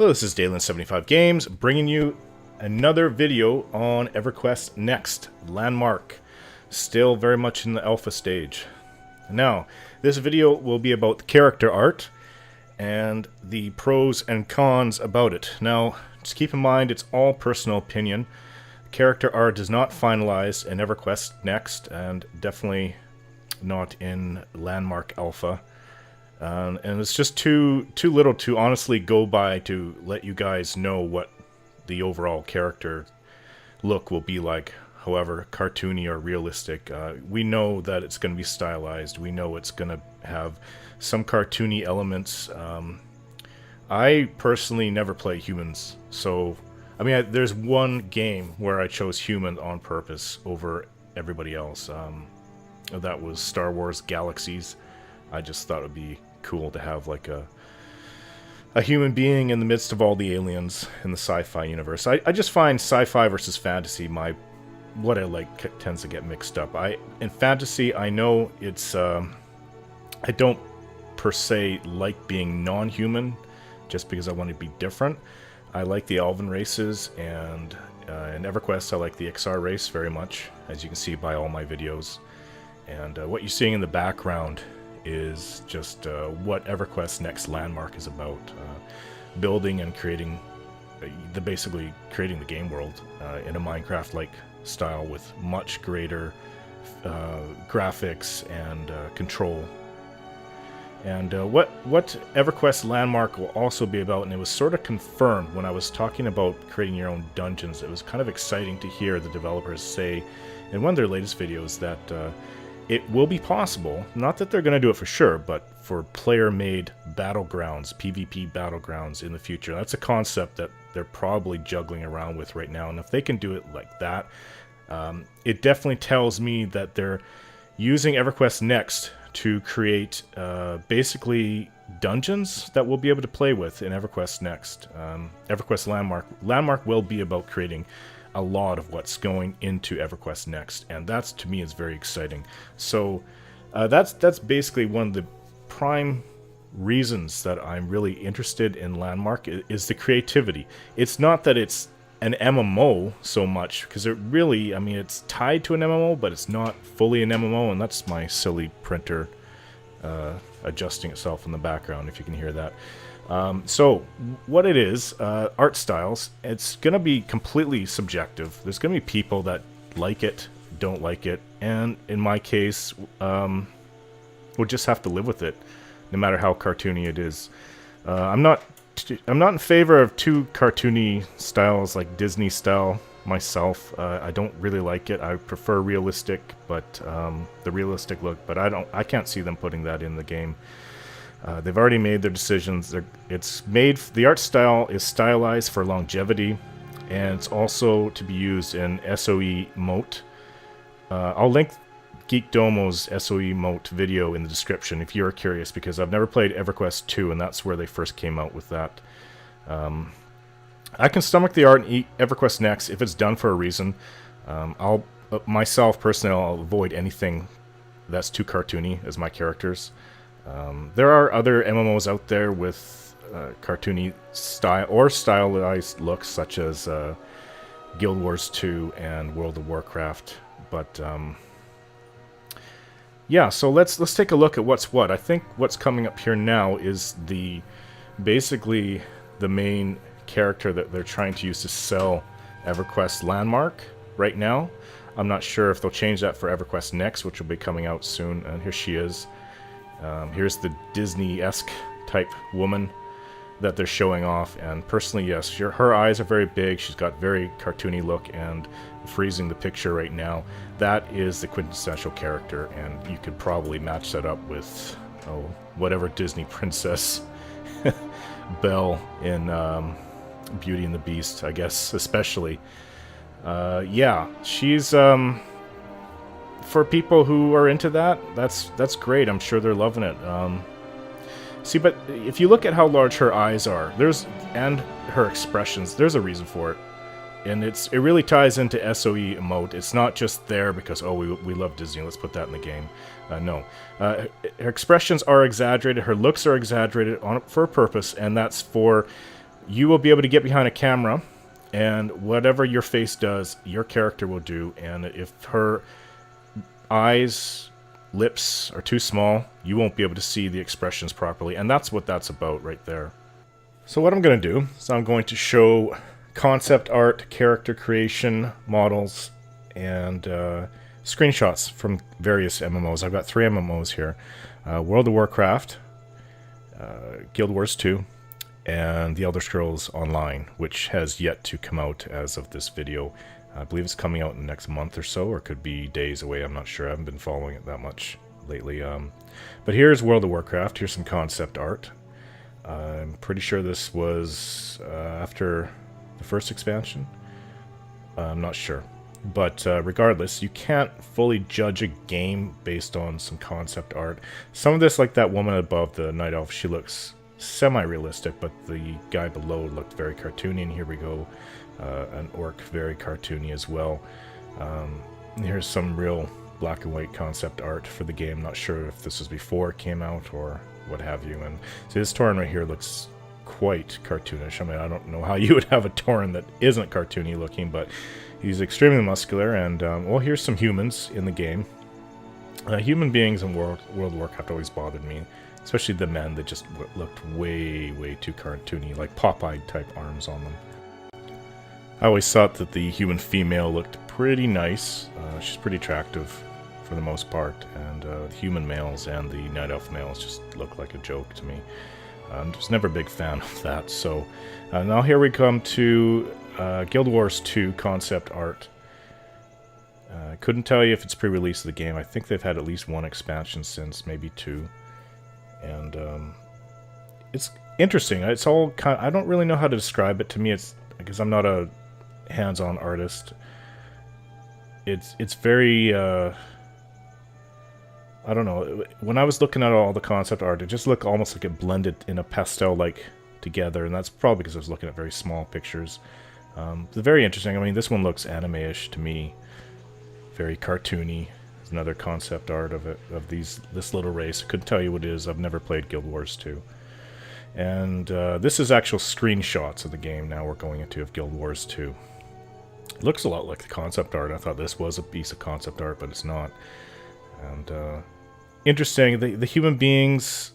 Hello, this is Dalen75 Games, bringing you another video on EverQuest Next, Landmark. Still very much in the alpha stage. Now, this video will be about the character art and the pros and cons about it. Now, just keep in mind, it's all personal opinion. Character art is not finalized in EverQuest Next, and definitely not in Landmark Alpha. And it's just too little to honestly go by to let you guys know what the overall character look will be like. However cartoony or realistic, we know that it's going to be stylized. We know it's going to have some cartoony elements. I personally never play humans, so I mean, there's one game where I chose human on purpose over everybody else. That was Star Wars Galaxies. I just thought it would be cool to have like a human being in the midst of all the aliens in the sci-fi universe. I just find sci-fi versus fantasy what I like tends to get mixed up. In fantasy, I know it's I don't per se like being non-human just because I want to be different. I like the Elven races, and in EverQuest I like the XR race very much, as you can see by all my videos. And what you're seeing in the background is just what EverQuest Next Landmark is about. Building and creating, basically creating the game world in a Minecraft-like style with much greater graphics and control. And what EverQuest Landmark will also be about, and it was sort of confirmed when I was talking about creating your own dungeons. It was kind of exciting to hear the developers say in one of their latest videos that it will be possible, not that they're going to do it for sure, but for player-made battlegrounds, PvP battlegrounds in the future. That's a concept that they're probably juggling around with right now, and if they can do it like that, it definitely tells me that they're using EverQuest Next to create basically dungeons that we'll be able to play with in EverQuest Next. EverQuest Landmark. Landmark will be about creating a lot of what's going into EverQuest Next, and that's, to me, is very exciting. So that's basically one of the prime reasons that I'm really interested in Landmark is the creativity. It's not that it's an MMO so much, because it really, I mean, it's tied to an MMO, but it's not fully an MMO, and that's my silly printer adjusting itself in the background, if you can hear that. So, what it is, art styles, it's going to be completely subjective. There's going to be people that like it, don't like it, and in my case, we'll just have to live with it, no matter how cartoony it is. I'm not in favor of too cartoony styles like Disney style myself. I don't really like it. I prefer realistic, but the realistic look, but I can't see them putting that in the game. They've already made their decisions. The art style is stylized for longevity, and it's also to be used in SOEmote. I'll link geekdomo's SOEmote video in the description if you're curious, because I've never played EverQuest 2, and that's where they first came out with that. I can stomach the art in EverQuest Next if it's done for a reason. Myself personally, I'll avoid anything that's too cartoony as my characters. There are other MMOs out there with cartoony style or stylized looks, such as Guild Wars 2 and World of Warcraft. But yeah, so let's take a look at what's what. I think what's coming up here now is basically the main character that they're trying to use to sell EverQuest Landmark right now. I'm not sure if they'll change that for EverQuest Next, which will be coming out soon. And here she is. Here's the Disney-esque type woman that they're showing off, and personally, yes, her eyes are very big. She's got very cartoony look, and freezing the picture right now, that is the quintessential character, and you could probably match that up with whatever Disney princess Belle in Beauty and the Beast, I guess, especially. Yeah, she's for people who are into that, that's great. I'm sure they're loving it. See, but if you look at how large her eyes are, and her expressions, there's a reason for it, and it really ties into SOEmote. It's not just there because we love Disney, let's put that in the game. No, her expressions are exaggerated, her looks are exaggerated for a purpose, and that's for you will be able to get behind a camera, and whatever your face does, your character will do. And if her eyes, lips are too small, you won't be able to see the expressions properly. And that's what that's about right there. So what I'm going to do is I'm going to show concept art, character creation, models, and screenshots from various MMOs. I've got 3 MMOs here. World of Warcraft, Guild Wars 2, and The Elder Scrolls Online, which has yet to come out as of this video. I believe it's coming out in the next month or so, or it could be days away, I'm not sure. I haven't been following it that much lately. But here's World of Warcraft. Here's some concept art. I'm pretty sure this was after the first expansion. I'm not sure. But regardless, you can't fully judge a game based on some concept art. Some of this, like that woman above, the Night Elf, she looks semi-realistic, but the guy below looked very cartoony, and here we go. An orc, very cartoony as well. Here's some real black and white concept art for the game. Not sure if this was before it came out or what have you. And see, this Tauren right here looks quite cartoonish. I mean, I don't know how you would have a Tauren that isn't cartoony looking, but he's extremely muscular. And well, here's some humans in the game. Human beings in World of Warcraft always bothered me, especially the men that just looked way too cartoony, like Popeye type arms on them. I always thought that the human female looked pretty nice. She's pretty attractive for the most part, and the human males and the Night Elf males just look like a joke to me. I'm just never a big fan of that. So now here we come to Guild Wars 2 concept art. I couldn't tell you if it's pre-release of the game. I think they've had at least 1 expansion since, maybe 2. And it's interesting. It's all kind of, I don't really know how to describe it. To me, it's because I'm not a hands-on artist. It's very I don't know, when I was looking at all the concept art, it just looked almost like it blended in a pastel-like together, and that's probably because I was looking at very small pictures. It's very interesting. I mean, this one looks anime-ish to me, very cartoony. There's another concept art of it, of this little race. I couldn't tell you what it is. I've never played Guild Wars 2. And this is actual screenshots of the game now we're going into of Guild Wars 2. It looks a lot like the concept art. I thought this was a piece of concept art, but it's not. And interesting, the human beings,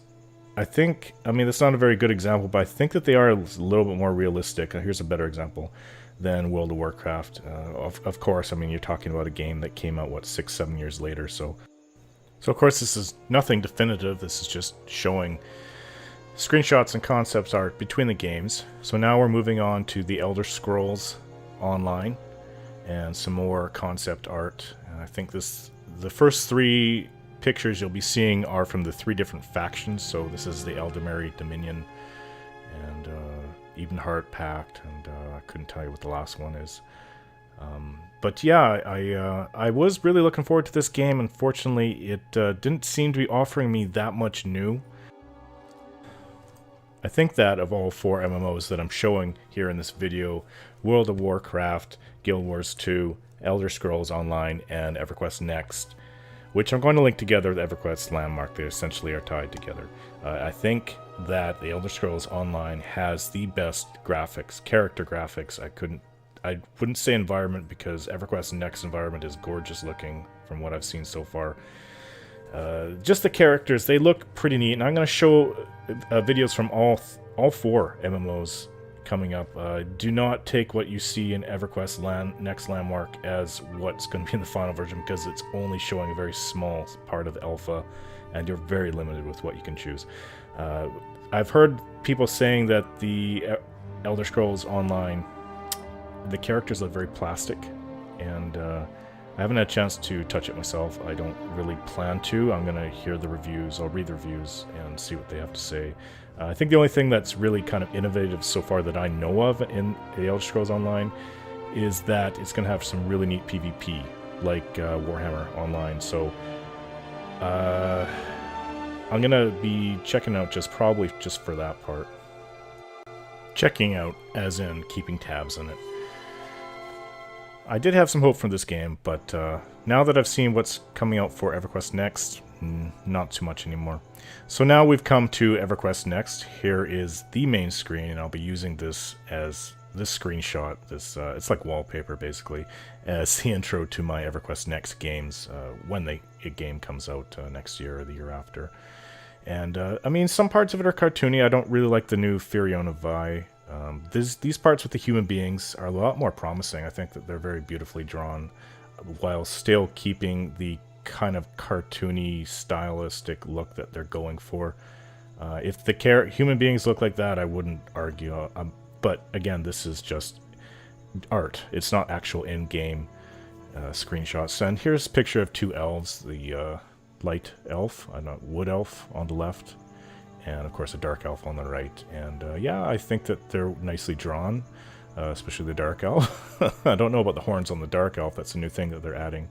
I think, I mean, that's not a very good example, but I think that they are a little bit more realistic. Here's a better example than World of Warcraft. Of course, I mean, you're talking about a game that came out, what, 6-7 years later, so of course this is nothing definitive. This is just showing screenshots and concept art between the games. So now we're moving on to the Elder Scrolls Online and some more concept art. And I think the first 3 pictures you'll be seeing are from the 3 different factions. So this is the Eldamari Dominion and Ebenheart Pact, and I couldn't tell you what the last one is. But yeah, I was really looking forward to this game. Unfortunately, it didn't seem to be offering me that much new. I think that of all 4 MMOs that I'm showing here in this video, World of Warcraft, Guild Wars 2, Elder Scrolls Online, and EverQuest Next, which I'm going to link together with EverQuest Landmark, they essentially are tied together. I think that the Elder Scrolls Online has the best graphics, character graphics. I wouldn't say environment, because EverQuest Next environment is gorgeous looking from what I've seen so far. Just the characters, they look pretty neat, and I'm going to show videos from all 4 MMOs coming up. Do not take what you see in EverQuest Next Landmark as what's going to be in the final version, because it's only showing a very small part of alpha, and you're very limited with what you can choose. I've heard people saying that the Elder Scrolls Online, the characters look very plastic, and I haven't had a chance to touch it myself. I don't really plan to. I'm going to hear the reviews, I'll read the reviews and see what they have to say. I think the only thing that's really kind of innovative so far that I know of in the Elder Scrolls Online is that it's going to have some really neat PvP, like Warhammer Online. So I'm going to be checking out probably just for that part. Checking out as in keeping tabs on it. I did have some hope for this game, but now that I've seen what's coming out for EverQuest Next, not too much anymore. So now we've come to EverQuest Next. Here is the main screen, and I'll be using this as this screenshot. This it's like wallpaper basically, as the intro to my EverQuest Next games when a game comes out next year or the year after. And I mean, some parts of it are cartoony. I don't really like the new Fiona Vi. These parts with the human beings are a lot more promising. I think that they're very beautifully drawn, while still keeping the kind of cartoony, stylistic look that they're going for. If the human beings look like that, I wouldn't argue. But again, this is just art. It's not actual in-game screenshots. And here's a picture of two elves, the light elf, wood elf on the left, and of course a dark elf on the right. And yeah, I think that they're nicely drawn, especially the dark elf. I don't know about the horns on the dark elf. That's a new thing that they're adding.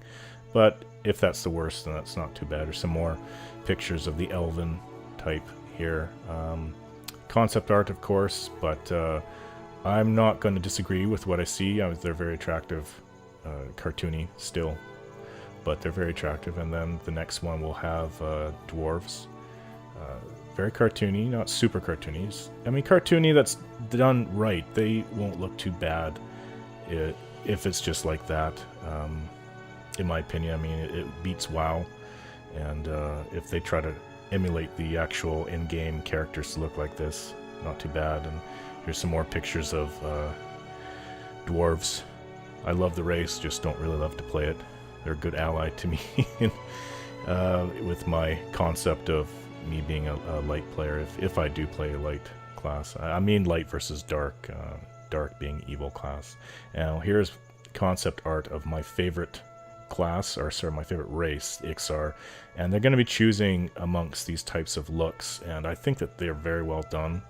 But if that's the worst, then that's not too bad. There's some more pictures of the elven type here. Concept art, of course, but I'm not going to disagree with what I see. They're very attractive, cartoony still, but they're very attractive. And then the next one will have dwarves. Very cartoony, not super cartoony. I mean, cartoony that's done right. They won't look too bad if it's just like that. In my opinion, I mean, it beats WoW, and if they try to emulate the actual in-game characters to look like this, not too bad. And here's some more pictures of dwarves. I love the race, just don't really love to play it. They're a good ally to me with my concept of me being a light player, if I do play a light class. I mean light versus dark, dark being evil class. Now here's concept art of my favorite class, or sorry, my favorite race, the Ixar, and they're going to be choosing amongst these types of looks, and I think that they're very well done.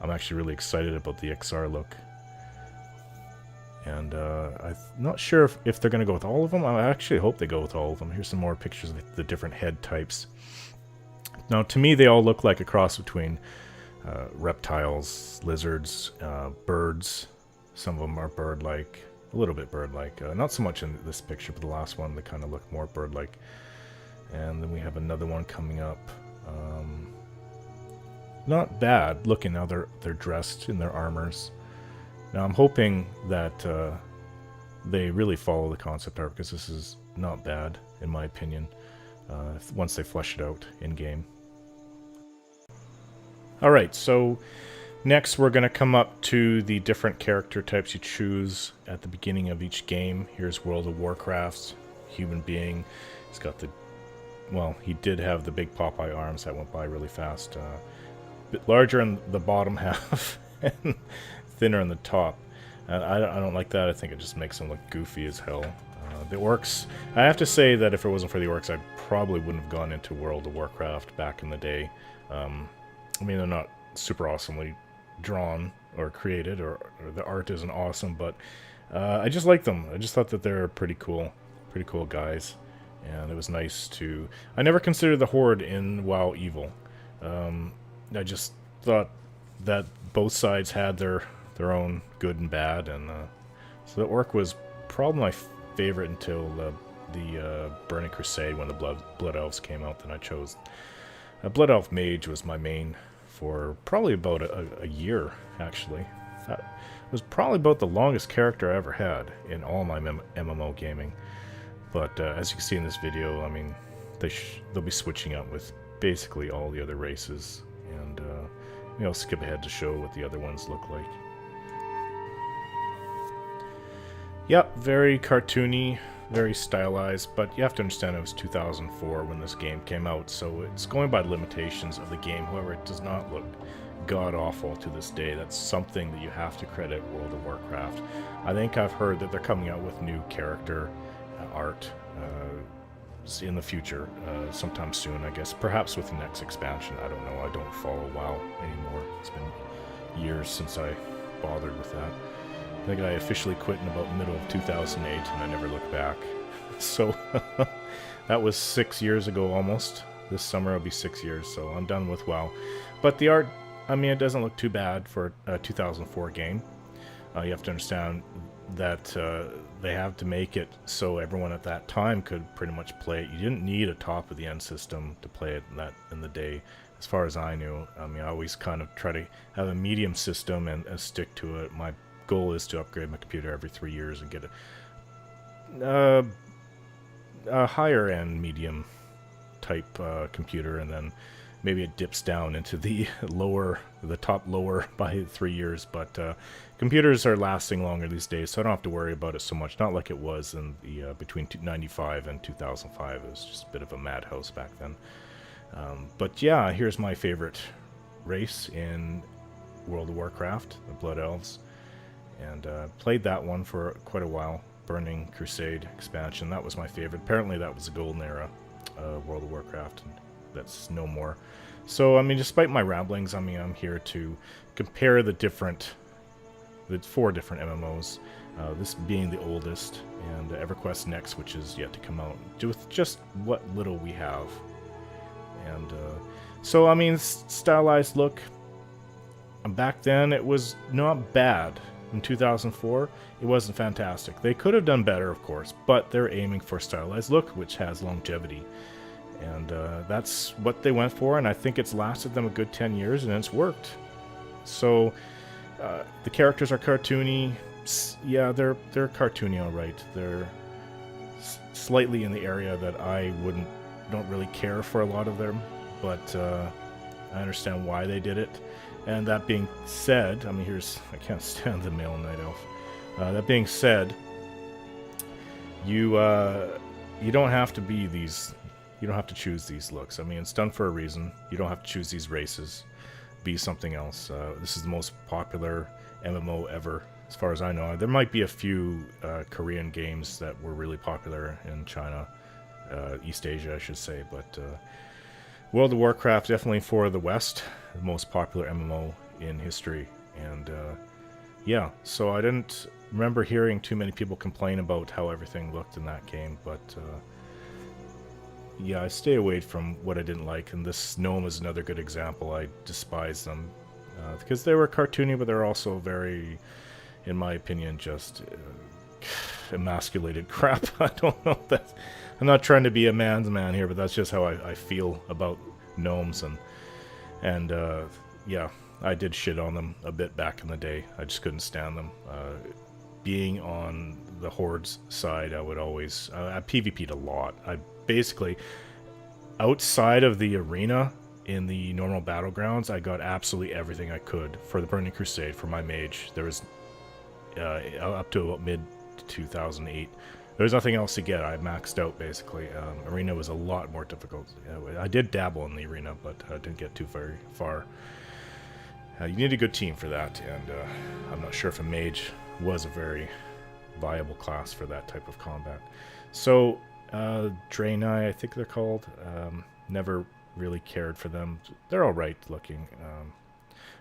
I'm actually really excited about the Ixar look, and I'm not sure if they're going to go with all of them. I actually hope they go with all of them. Here's some more pictures of the different head types. Now, to me, they all look like a cross between reptiles, lizards, birds. Some of them are bird-like. A little bit bird-like. Not so much in this picture, but the last one, they kind of look more bird-like. And then we have another one coming up. Not bad looking. Now they're dressed in their armors. Now I'm hoping that they really follow the concept art, because this is not bad, in my opinion, once they flesh it out in-game. Alright, so next, we're going to come up to the different character types you choose at the beginning of each game. Here's World of Warcraft's human being. He's got the, well, he did have the big Popeye arms that went by really fast. A bit larger in the bottom half and thinner in the top. I don't like that. I think it just makes him look goofy as hell. The orcs, I have to say that if it wasn't for the orcs, I probably wouldn't have gone into World of Warcraft back in the day. I mean, they're not super awesomely drawn or created, or the art isn't awesome, but I just like them. I just thought that they're pretty cool guys, and it was nice to... I never considered the Horde in WoW evil. I just thought that both sides had their own good and bad, and so the Orc was probably my favorite until the Burning Crusade, when the Blood Elves came out. Then I chose Blood Elf Mage was my main for probably about a year, actually. That was probably about the longest character I ever had in all my MMO gaming. But as you can see in this video, I mean, they'll be switching out with basically all the other races, and I'll skip ahead to show what the other ones look like. Yep, very cartoony, very stylized, but you have to understand it was 2004 when this game came out, so it's going by the limitations of the game. However, it does not look god-awful to this day. That's something that you have to credit World of Warcraft. I think I've heard that they're coming out with new character art in the future, sometime soon, I guess. Perhaps with the next expansion, I don't know. I don't follow WoW anymore. It's been years since I bothered with that. I think I officially quit in about the middle of 2008, and I never looked back. So, that was 6 years ago almost. This summer will be 6 years, so I'm done with WoW. But the art, I mean, it doesn't look too bad for a 2004 game. You have to understand, that they have to make it so everyone at that time could pretty much play it. You didn't need a top of the end system to play it in the day, as far as I knew. I mean, I always kind of try to have a medium system and stick to it. My goal is to upgrade my computer every 3 years and get a higher end medium type computer, and then maybe it dips down into the top lower by 3 years. But computers are lasting longer these days, so I don't have to worry about it so much. Not like it was in the between 95 and 2005. It was just a bit of a madhouse back then. But yeah, here's my favorite race in World of Warcraft, the Blood Elves, and played that one for quite a while. Burning Crusade expansion, that was my favorite. Apparently that was the golden era World of Warcraft, and that's no more. So I mean, despite my ramblings, I mean, I'm here to compare the 4 different MMOs, this being the oldest, and EverQuest Next, which is yet to come out, with just what little we have. And so I mean, stylized look, back then it was not bad. In 2004, it wasn't fantastic. They could have done better, of course, but they're aiming for stylized look, which has longevity. And that's what they went for, and I think it's lasted them a good 10 years, and it's worked. So, the characters are cartoony. Yeah, they're cartoony, all right. They're slightly in the area that I don't really care for a lot of them, but I understand why they did it. And that being said, I mean, I can't stand the male night elf. That being said, you don't have to be these. You don't have to choose these looks. I mean, it's done for a reason. You don't have to choose these races. Be something else. This is the most popular MMO ever, as far as I know. There might be a few Korean games that were really popular in China, East Asia, I should say, but World of Warcraft definitely for the West, the most popular MMO in history. And yeah, so I didn't remember hearing too many people complain about how everything looked in that game, but yeah, I stay away from what I didn't like, and this gnome is another good example. I despise them because they were cartoony, but they're also very, in my opinion, just emasculated crap. I don't know that. I'm not trying to be a man's man here, but that's just how I feel about gnomes, and yeah, I did shit on them a bit back in the day. I just couldn't stand them. Being on the Horde's side, I would always I PvP'd a lot. I basically, outside of the arena in the normal battlegrounds, I got absolutely everything I could for the Burning Crusade for my mage. There was up to about mid 2008. There was nothing else to get. I maxed out, basically. Arena was a lot more difficult. I did dabble in the arena, but I didn't get too very far. You need a good team for that, and I'm not sure if a mage was a very viable class for that type of combat. So, Draenei, I think they're called. Never really cared for them. They're alright looking.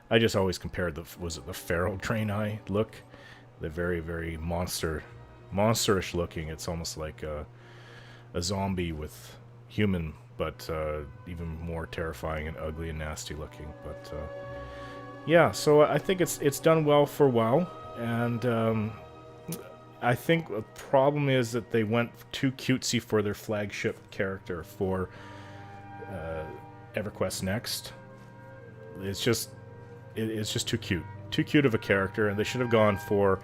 I just always compared was it the feral Draenei look? They're very, very monsterish looking. It's almost like a zombie with human, but even more terrifying and ugly and nasty looking. But yeah, so I think it's done well for WoW, and I think the problem is that they went too cutesy for their flagship character for EverQuest Next. It's just too cute of a character, and they should have gone for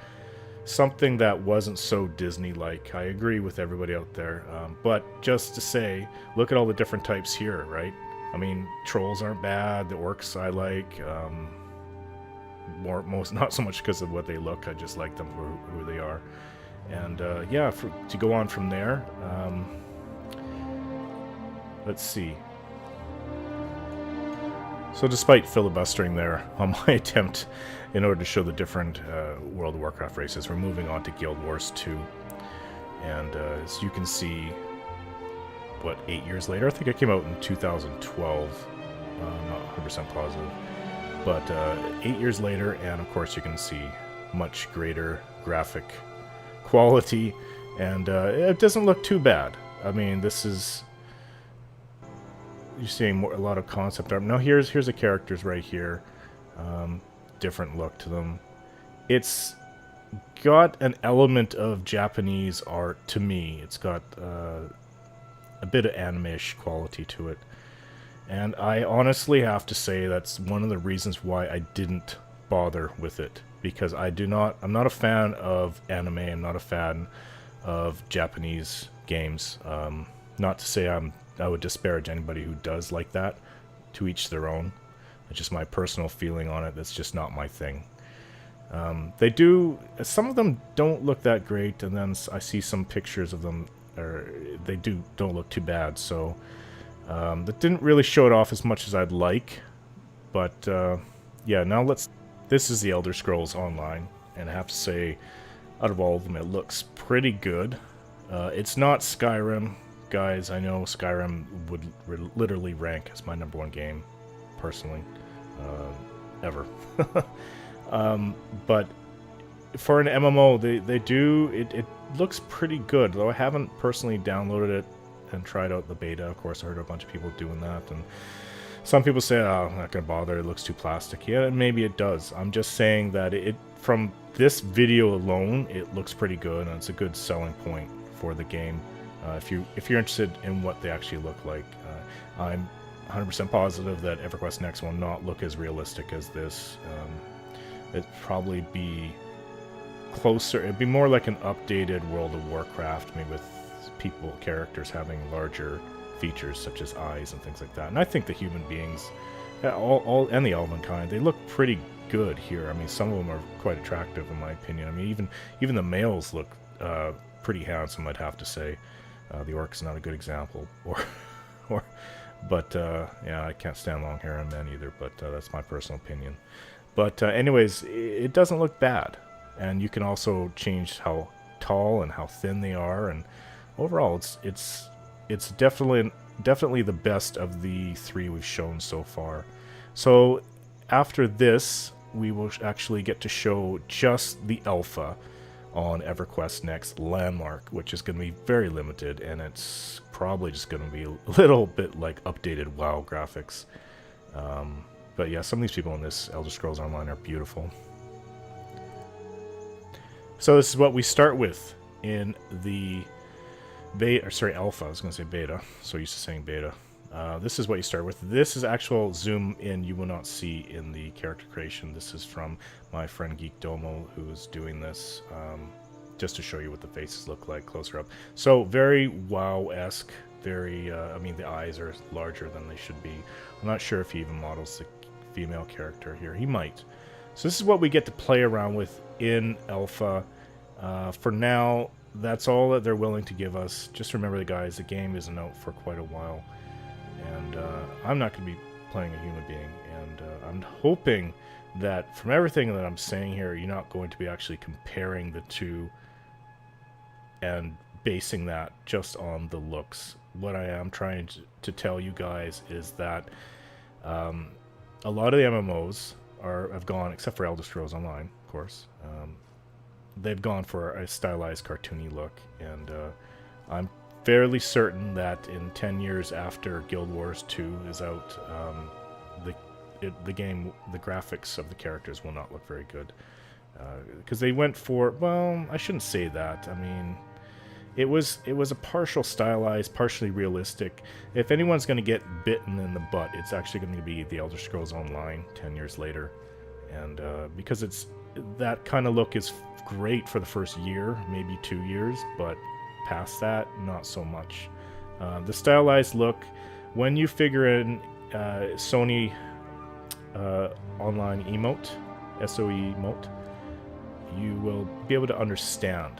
something that wasn't so Disney-like. I agree with everybody out there, but just to say, look at all the different types here, right? I mean, trolls aren't bad. The orcs I like. Most not so much because of what they look. I just like them for who they are. And yeah, to go on from there, let's see. So despite filibustering there on my attempt in order to show the different World of Warcraft races, we're moving on to Guild Wars 2. And as you can see, 8 years later? I think it came out in 2012. Not 100% positive. But 8 years later, and of course you can see much greater graphic quality, and it doesn't look too bad. I mean, this is... You're seeing a lot of concept art. Now here's the characters right here. Different look to them. It's got an element of Japanese art to me. It's got a bit of anime-ish quality to it. And I honestly have to say that's one of the reasons why I didn't bother with it. Because I'm not a fan of anime, I'm not a fan of Japanese games. Not to say I would disparage anybody who does like that. To each their own. It's just my personal feeling on it. That's just not my thing. Some of them don't look that great, and then I see some pictures of them, or they don't look too bad, so that didn't really show it off as much as I'd like. But yeah, this is the Elder Scrolls Online, and I have to say, out of all of them, it looks pretty good. It's not Skyrim, guys. I know Skyrim would literally rank as my #1 game, personally, ever. But for an MMO, it looks pretty good, though I haven't personally downloaded it and tried out the beta. Of course, I heard a bunch of people doing that, and some people say, oh, I'm not going to bother, it looks too plastic. Yeah, maybe it does. I'm just saying that from this video alone, it looks pretty good, and it's a good selling point for the game. If you're interested in what they actually look like, I'm 100% positive that EverQuest Next will not look as realistic as this. It'd probably be closer. It'd be more like an updated World of Warcraft, maybe with characters having larger features such as eyes and things like that. And I think the human beings, and the elven kind, they look pretty good here. I mean, some of them are quite attractive in my opinion. I mean, even the males look pretty handsome, I'd have to say. The orc's not a good example, but yeah, I can't stand long hair on men either. But that's my personal opinion. But anyways, it doesn't look bad, and you can also change how tall and how thin they are, and overall, it's definitely the best of the 3 we've shown so far. So after this, we will actually get to show just the alpha on EverQuest Next Landmark, which is going to be very limited, and it's probably just going to be a little bit like updated WoW graphics. But yeah, some of these people in this Elder Scrolls Online are beautiful. So this is what we start with in the alpha. I was going to say beta, so used to saying beta. This is what you start with. This is actual zoom in you will not see in the character creation. This is from my friend geekdomo, who is doing this just to show you what the faces look like closer up. So very WoW-esque. Very, I mean, the eyes are larger than they should be. I'm not sure if he even models the female character here. He might. So this is what we get to play around with in alpha. For now, that's all that they're willing to give us. Just remember, guys, the game isn't out for quite a while. And I'm not going to be playing a human being. And I'm hoping that from everything that I'm saying here, you're not going to be actually comparing the two and basing that just on the looks. What I am trying to tell you guys is that a lot of the MMOs have gone, except for Elder Scrolls Online, of course, they've gone for a stylized, cartoony look. And I'm fairly certain that in 10 years after Guild Wars 2 is out, the graphics of the characters will not look very good. Because they went for, well, I shouldn't say that. I mean, it was a partial stylized, partially realistic. If anyone's going to get bitten in the butt, it's actually going to be the Elder Scrolls Online 10 years later. And because that kind of look is great for the first year, maybe 2 years, but past that, not so much. The stylized look, when you figure in Sony Online Emote, SOEmote, you will be able to understand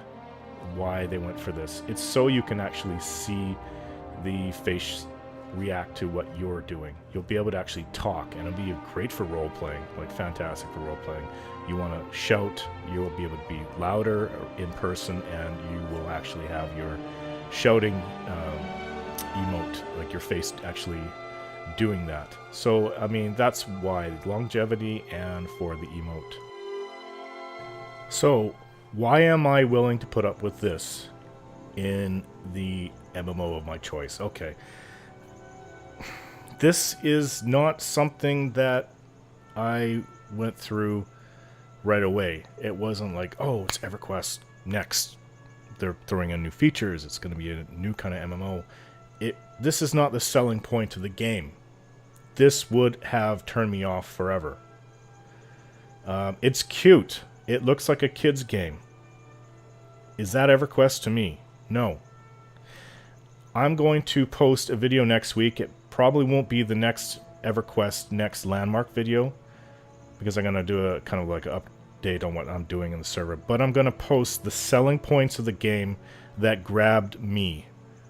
why they went for this. It's so you can actually see the face react to what you're doing. You'll be able to actually talk, and it'll be great for role-playing, like fantastic for role-playing. You want to shout, you'll be able to be louder in person, and you will actually have your shouting emote, like your face actually doing that. So, I mean, that's why longevity and for the emote. So, why am I willing to put up with this in the MMO of my choice? Okay. This is not something that I went through right away. It wasn't like, oh, it's EverQuest Next. They're throwing in new features. It's going to be a new kind of MMO. This is not the selling point of the game. This would have turned me off forever. It's cute. It looks like a kid's game. Is that EverQuest to me? No. I'm going to post a video next week. It probably won't be the next EverQuest Next Landmark video, because I'm going to do a kind of like an update on what I'm doing in the server. But I'm going to post the selling points of the game that grabbed me,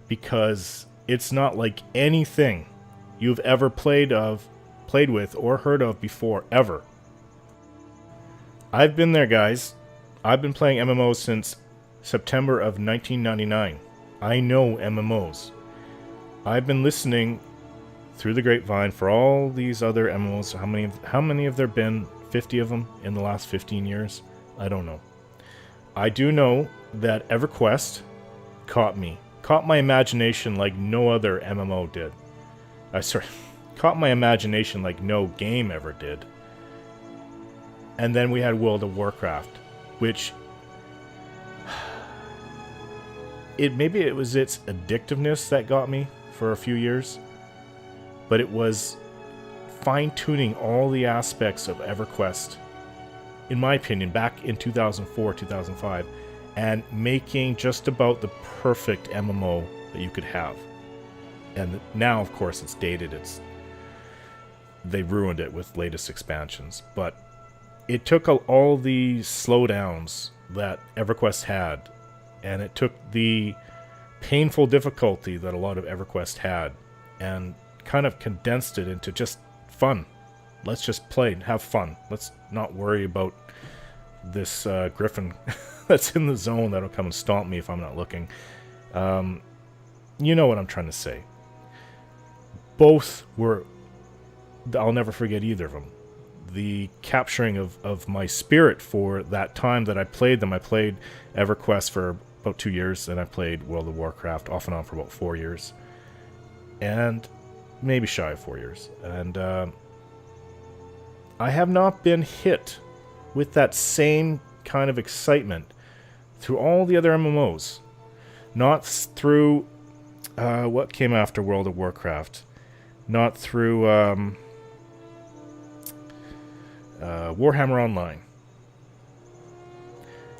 because it's not like anything you've ever played with, or heard of before, ever. I've been there, guys. I've been playing MMOs since September of 1999. I know MMOs. I've been listening through the grapevine for all these other MMOs. How many have there been? 50 of them in the last 15 years? I don't know. I do know that EverQuest caught my imagination like no other MMO did. Caught my imagination like no game ever did. And then we had World of Warcraft, which maybe it was its addictiveness that got me for a few years, but it was fine-tuning all the aspects of EverQuest, in my opinion, back in 2004, 2005, and making just about the perfect MMO that you could have. And now, of course, it's dated. They ruined it with latest expansions, but it took all the slowdowns that EverQuest had, and it took the painful difficulty that a lot of EverQuest had, and kind of condensed it into just fun. Let's just play and have fun. Let's not worry about this griffin that's in the zone that'll come and stomp me if I'm not looking. You know what I'm trying to say. Both were... I'll never forget either of them. The capturing of my spirit for that time that I played them. I played EverQuest for about 2 years, and I played World of Warcraft off and on for about 4 years. And maybe shy of 4 years. And I have not been hit with that same kind of excitement through all the other MMOs. Not through what came after World of Warcraft. Not through Warhammer Online.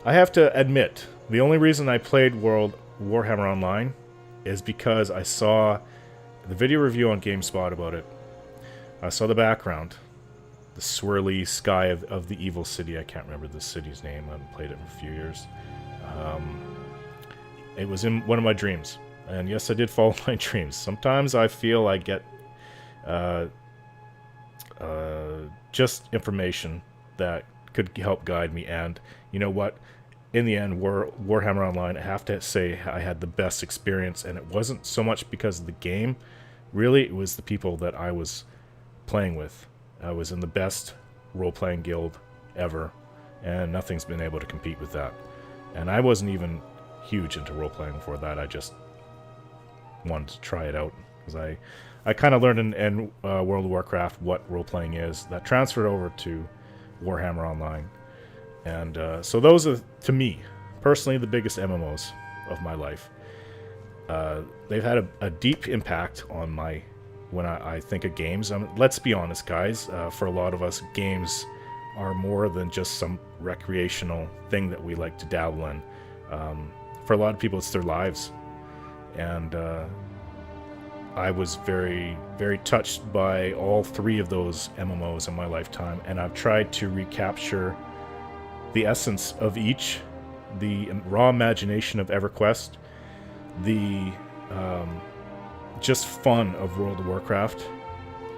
I have to admit, the only reason I played Warhammer Online is because I saw the video review on GameSpot about it. I saw the background. The swirly sky of the evil city. I can't remember the city's name. I haven't played it for a few years. It was in one of my dreams. And yes, I did follow my dreams. Sometimes I feel I get just information that could help guide me. And you know what? In the end, Warhammer Online, I have to say I had the best experience. And it wasn't so much because of the game. Really, it was the people that I was playing with. I was in the best role-playing guild ever, and nothing's been able to compete with that. And I wasn't even huge into role-playing before that. I just wanted to try it out, because I kind of learned in World of Warcraft what role-playing is. That transferred over to Warhammer Online. And so those are, to me, personally, the biggest MMOs of my life. They've had a deep impact on my... when I think of games. Let's be honest, guys. For a lot of us, games are more than just some recreational thing that we like to dabble in. For a lot of people, it's their lives. And I was very, very touched by all three of those MMOs in my lifetime. And I've tried to recapture the essence of each, the raw imagination of EverQuest, the... just fun of World of Warcraft,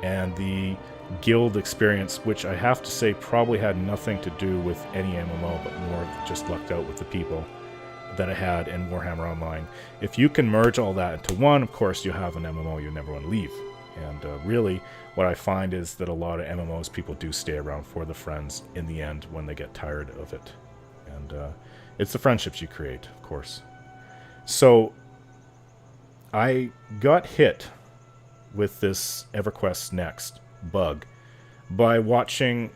and the guild experience, which I have to say probably had nothing to do with any MMO, but more just lucked out with the people that I had in Warhammer Online. If you can merge all that into one, of course you have an MMO you never want to leave. And really, what I find is that a lot of MMOs, people do stay around for the friends in the end when they get tired of it. And it's the friendships you create, of course. So I got hit with this EverQuest Next bug by watching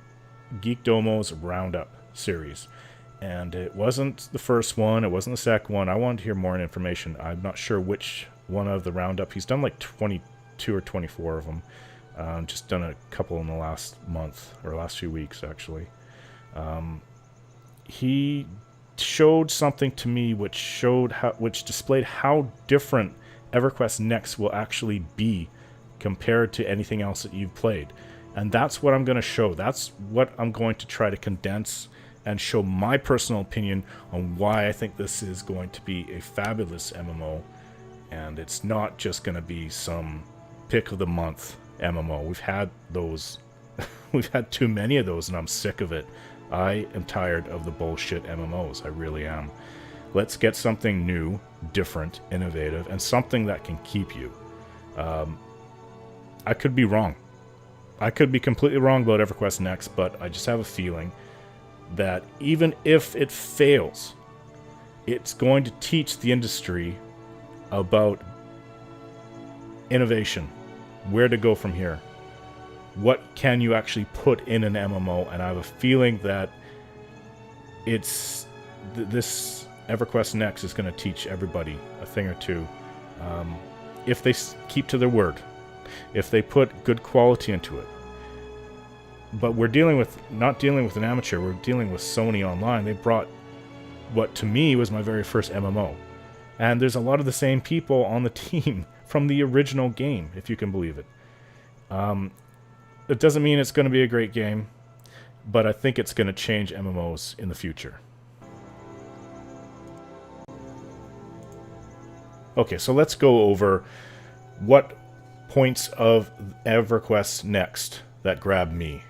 geekdomo's roundup. series. And it wasn't the first one, it wasn't the second one. I wanted to hear more information. I'm not sure which one of the roundup. He's done like 22 or 24 of them. Just done a couple in the last month, or last few weeks, actually. He showed something to me which displayed how different EverQuest Next will actually be compared to anything else that you've played. And that's what I'm going to show. That's what I'm going to try to condense and show my personal opinion on why I think this is going to be a fabulous MMO. And it's not just going to be some pick of the month MMO. We've had those. We've had too many of those, and I'm sick of it. I am tired of the bullshit MMOs. I really am. Let's get something new, different, innovative, and something that can keep you. I could be wrong. I could be completely wrong about EverQuest Next, but I just have a feeling that even if it fails, it's going to teach the industry about innovation, where to go from here. What can you actually put in an MMO? And I have a feeling that this EverQuest Next is going to teach everybody a thing or two. If they keep to their word, if they put good quality into it. But we're not dealing with an amateur, we're dealing with Sony Online. They brought what to me was my very first MMO. And there's a lot of the same people on the team from the original game, if you can believe it. It doesn't mean it's going to be a great game, but I think it's going to change MMOs in the future. Okay, so let's go over what points of EverQuest Next that grabbed me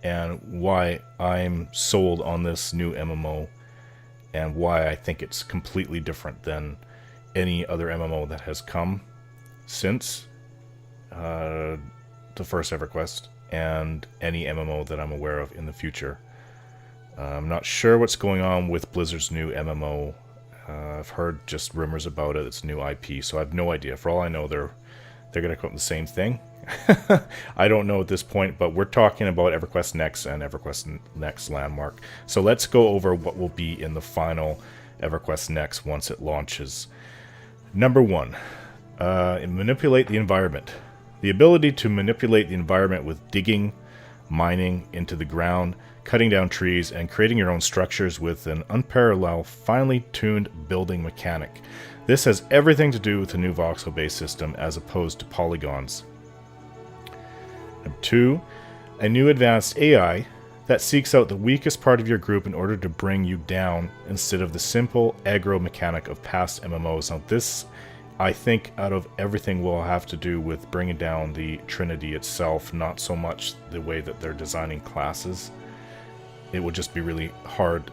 and why I'm sold on this new MMO and why I think it's completely different than any other MMO that has come since the first EverQuest and any MMO that I'm aware of in the future. I'm not sure what's going on with Blizzard's new MMO. I've heard just rumors about it. It's a new IP, so I have no idea. For all I know, they're going to come up with the same thing. I don't know at this point, but we're talking about EverQuest Next and EverQuest Next Landmark. So let's go over what will be in the final EverQuest Next once it launches. Number 1, manipulate the environment. The ability to manipulate the environment with digging, mining into the ground, cutting down trees, and creating your own structures with an unparalleled, finely tuned building mechanic. This has everything to do with the new voxel-based system as opposed to polygons. Number 2, a new advanced AI that seeks out the weakest part of your group in order to bring you down instead of the simple aggro mechanic of past MMOs. Now this, I think, out of everything will have to do with bringing down the Trinity itself, not so much the way that they're designing classes. It will just be really hard.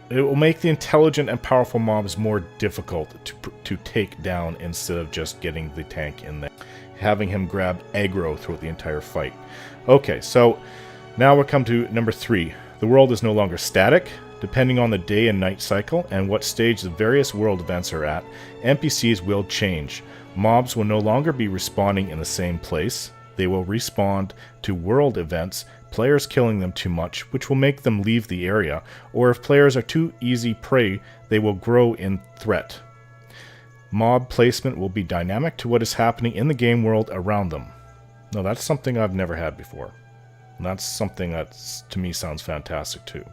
It will make the intelligent and powerful mobs more difficult to take down instead of just getting the tank in there, having him grab aggro throughout the entire fight. Okay, so now we come to number 3. The world is no longer static. Depending on the day and night cycle and what stage the various world events are at, NPCs will change. Mobs will no longer be respawning in the same place. They will respawn to world events, players killing them too much, which will make them leave the area, or if players are too easy prey, they will grow in threat. Mob placement will be dynamic to what is happening in the game world around them. Now that's something I've never had before. And that's something that to me sounds fantastic too.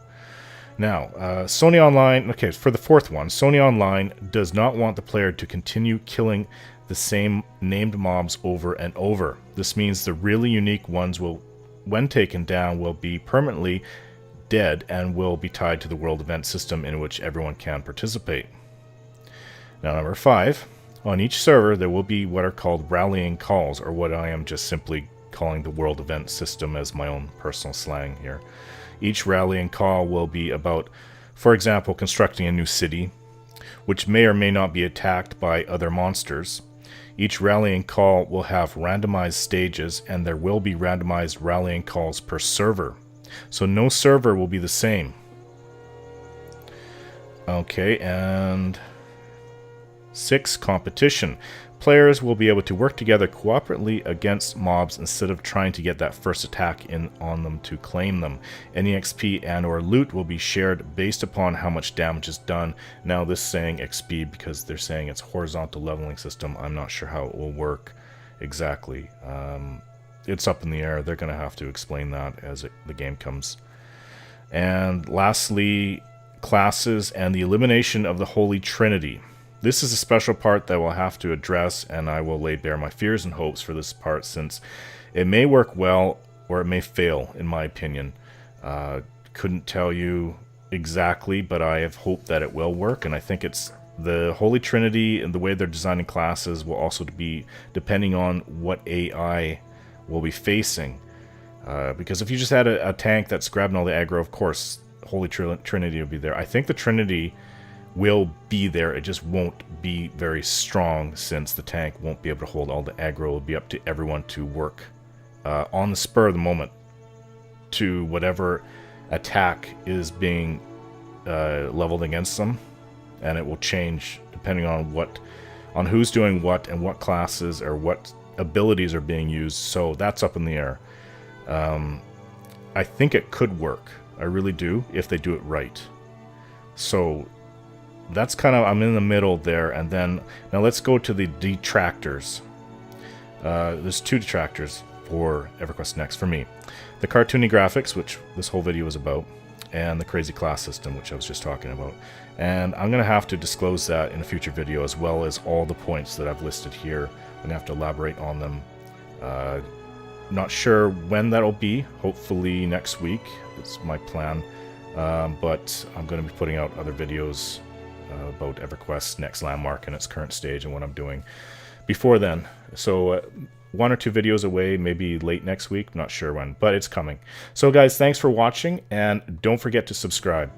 Now, Sony Online, okay, for the 4th one, Sony Online does not want the player to continue killing the same named mobs over and over. This means the really unique ones will, when taken down, will be permanently dead and will be tied to the world event system in which everyone can participate. Now, number 5, on each server there will be what are called rallying calls, or what I am just simply calling the world event system as my own personal slang here. Each rallying call will be about, for example, constructing a new city, which may or may not be attacked by other monsters. Each rallying call will have randomized stages, and there will be randomized rallying calls per server. So no server will be the same. Okay, and 6. Competition. Players will be able to work together cooperatively against mobs instead of trying to get that first attack in on them to claim them. Any XP and or loot will be shared based upon how much damage is done. Now this is saying XP because they're saying it's horizontal leveling system. I'm not sure how it will work exactly. It's up in the air. They're going to have to explain that as the game comes. And lastly, classes and the elimination of the Holy Trinity. This is a special part that we'll have to address, and I will lay bare my fears and hopes for this part, since it may work well or it may fail, in my opinion. Couldn't tell you exactly, but I have hope that it will work, and I think it's the Holy Trinity, and the way they're designing classes will also be depending on what AI will be facing. Because if you just had a tank that's grabbing all the aggro, of course, Holy Trinity will be there. I think the Trinity will be there, it just won't be very strong, since the tank won't be able to hold all the aggro. It'll be up to everyone to work on the spur of the moment to whatever attack is being leveled against them, and it will change depending on who's doing what and what classes or what abilities are being used. So that's up in the air. I think it could work, I really do, if they do it right. So that's kind of, I'm in the middle there. And then now let's go to the detractors. There's 2 detractors for EverQuest Next for me: the cartoony graphics, which this whole video is about, and the crazy class system, which I was just talking about. And I'm gonna have to disclose that in a future video, as well as all the points that I've listed here. I'm gonna have to elaborate on them. Not sure when that'll be. Hopefully next week. It's my plan. But I'm going to be putting out other videos about EverQuest Next Landmark and its current stage and what I'm doing before then. So 1 or 2 videos away, maybe late next week. Not sure when, but it's coming. So guys, thanks for watching, and don't forget to subscribe.